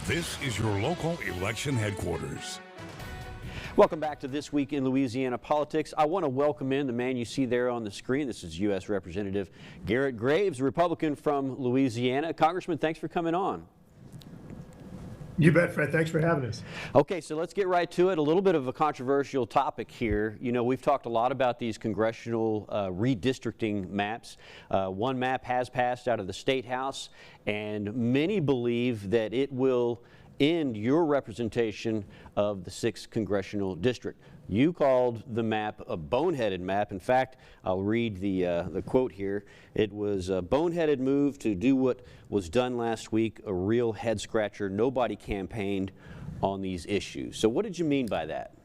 This is your local election headquarters. Welcome back to This Week in Louisiana Politics. I want to welcome in the man you see there on the screen. This is U.S. Representative Garrett Graves, Republican from Louisiana. Congressman, thanks for coming on. You bet, Fred. Thanks for having us. Okay, so let's get right to it. A little bit of a controversial topic here. You know, we've talked a lot about these congressional redistricting maps. One map has passed out of the State House, and many believe that it will end your representation of the 6th Congressional District. You called the map a boneheaded map. In fact, I'll read the quote here. It was a boneheaded move to do what was done last week, a real head scratcher. Nobody campaigned on these issues. So what did you mean by that?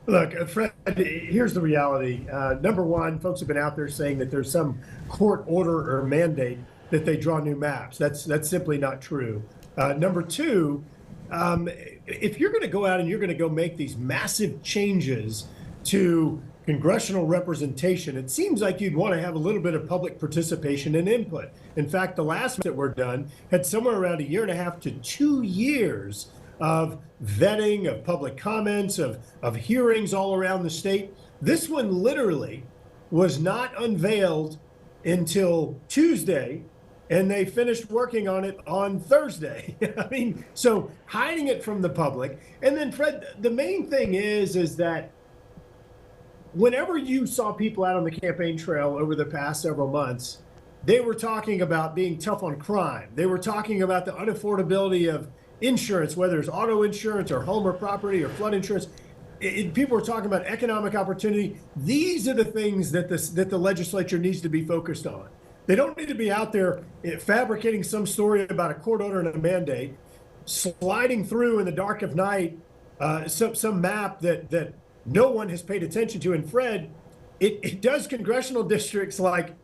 Look, Fred, here's the reality. Number one, folks have been out there saying that there's some court order or mandate that they draw new maps. That's simply not true. Number two, if you're going to go out and you're going to go make these massive changes to congressional representation, it seems like you'd want to have a little bit of public participation and input. In fact, the last that were done had somewhere around 1.5 to 2 years of vetting, of public comments, of hearings all around the state. This one literally was not unveiled until Tuesday, and they finished working on it on Thursday. I mean, so hiding it from the public. And then, Fred, the main thing is that whenever you saw people out on the campaign trail over the past several months, they were talking about being tough on crime. They were talking about the unaffordability of insurance, whether it's auto insurance or home or property or flood insurance. People were talking about economic opportunity. These are the things that the legislature needs to be focused on. They don't need to be out there fabricating some story about a court order and a mandate, sliding through in the dark of night some map that no one has paid attention to. And Fred, it does congressional districts like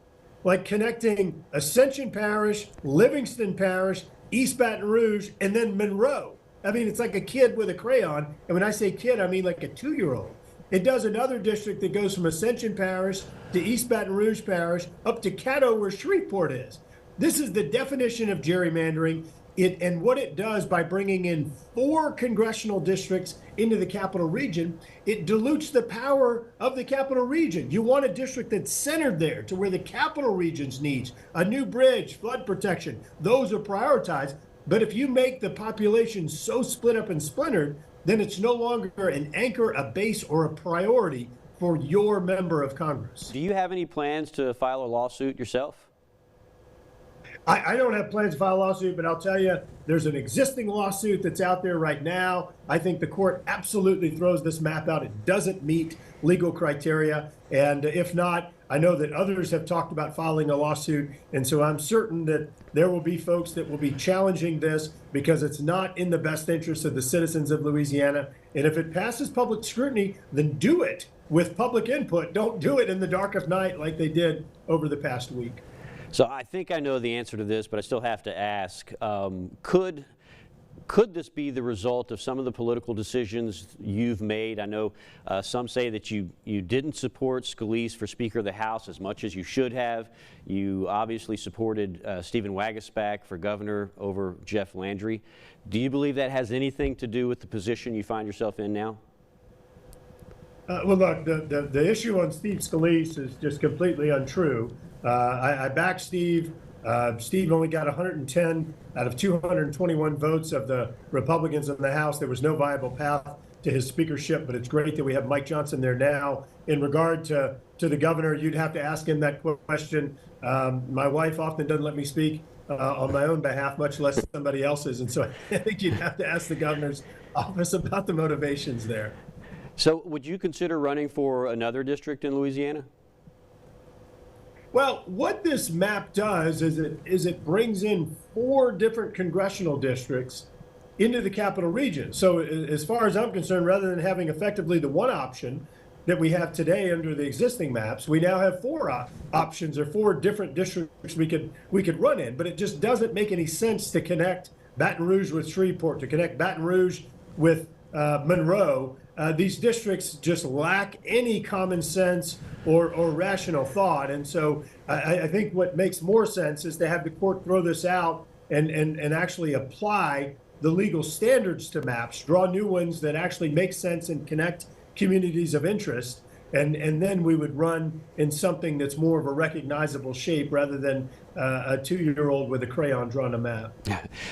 connecting Ascension Parish, Livingston Parish, East Baton Rouge, and then Monroe. I mean, it's like a kid with a crayon. And when I say kid, I mean like a 2-year-old. It does another district that goes from Ascension Parish to East Baton Rouge Parish up to Caddo, where Shreveport is. This is the definition of gerrymandering. And what it does by bringing in 4 congressional districts into the capital region, it dilutes the power of the capital region. You want a district that's centered there to where the capital region's needs, a new bridge, flood protection, those are prioritized. But if you make the population so split up and splintered, then it's no longer an anchor, a base, or a priority for your member of Congress. Do you have any plans to file a lawsuit yourself? I don't have plans to file a lawsuit, but I'll tell you, there's an existing lawsuit that's out there right now. I think the court absolutely throws this map out. It doesn't meet legal criteria. And if not, I know that others have talked about filing a lawsuit. And so I'm certain that there will be folks that will be challenging this because it's not in the best interest of the citizens of Louisiana. And if it passes public scrutiny, then do it with public input. Don't do it in the dark of night like they did over the past week. So I think I know the answer to this, but I still have to ask, could this be the result of some of the political decisions you've made? I know some say that you didn't support Scalise for Speaker of the House as much as you should have. You obviously supported Stephen Waguespack for governor over Jeff Landry. Do you believe that has anything to do with the position you find yourself in now? Well, look, the issue on Steve Scalise is just completely untrue. I backed Steve. Steve only got 110 out of 221 votes of the Republicans in the House. There was no viable path to his speakership, but it's great that we have Mike Johnson there now. In regard to the governor, you'd have to ask him that question. My wife often doesn't let me speak on my own behalf, much less somebody else's. And so I think you'd have to ask the governor's office about the motivations there. So would you consider running for another district in Louisiana? Well, what this map does is it brings in 4 different congressional districts into the capital region. So as far as I'm concerned, rather than having effectively the one option that we have today under the existing maps, we now have 4 options or 4 different districts we could run in. But it just doesn't make any sense to connect Baton Rouge with Shreveport, to connect Baton Rouge with Monroe. These districts just lack any common sense or rational thought. And so I think what makes more sense is to have the court throw this out and actually apply the legal standards to maps, draw new ones that actually make sense and connect communities of interest. And then we would run in something that's more of a recognizable shape rather than a 2-year-old with a crayon drawing a map.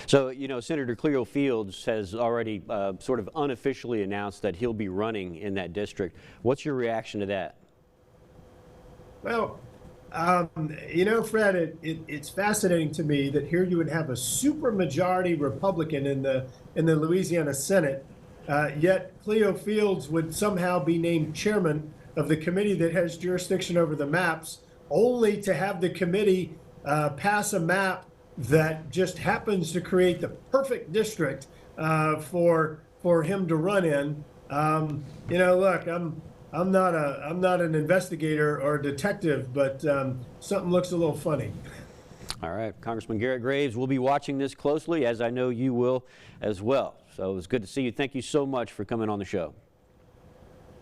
So, you know, Senator Cleo Fields has already sort of unofficially announced that he'll be running in that district. What's your reaction to that? Well, you know, Fred, it's fascinating to me that here you would have a supermajority Republican in the Louisiana Senate, yet Cleo Fields would somehow be named chairman of the committee that has jurisdiction over the maps, only to have the committee pass a map that just happens to create the perfect district for him to run in. You know, look, I'm not an investigator or a detective, but something looks a little funny. All right, Congressman Garrett Graves, we'll be watching this closely, as I know you will as well. So it was good to see you. Thank you so much for coming on the show.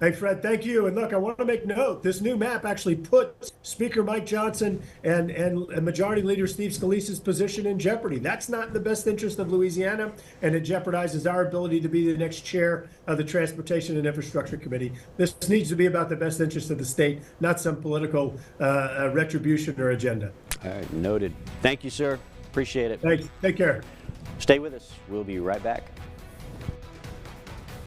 Hey, Fred, thank you. And look, I want to make note, this new map actually puts Speaker Mike Johnson and Majority Leader Steve Scalise's position in jeopardy. That's not in the best interest of Louisiana, and it jeopardizes our ability to be the next chair of the Transportation and Infrastructure Committee. This needs to be about the best interest of the state, not some political retribution or agenda. All right, noted. Thank you, sir. Appreciate it. Thanks. Take care. Stay with us. We'll be right back.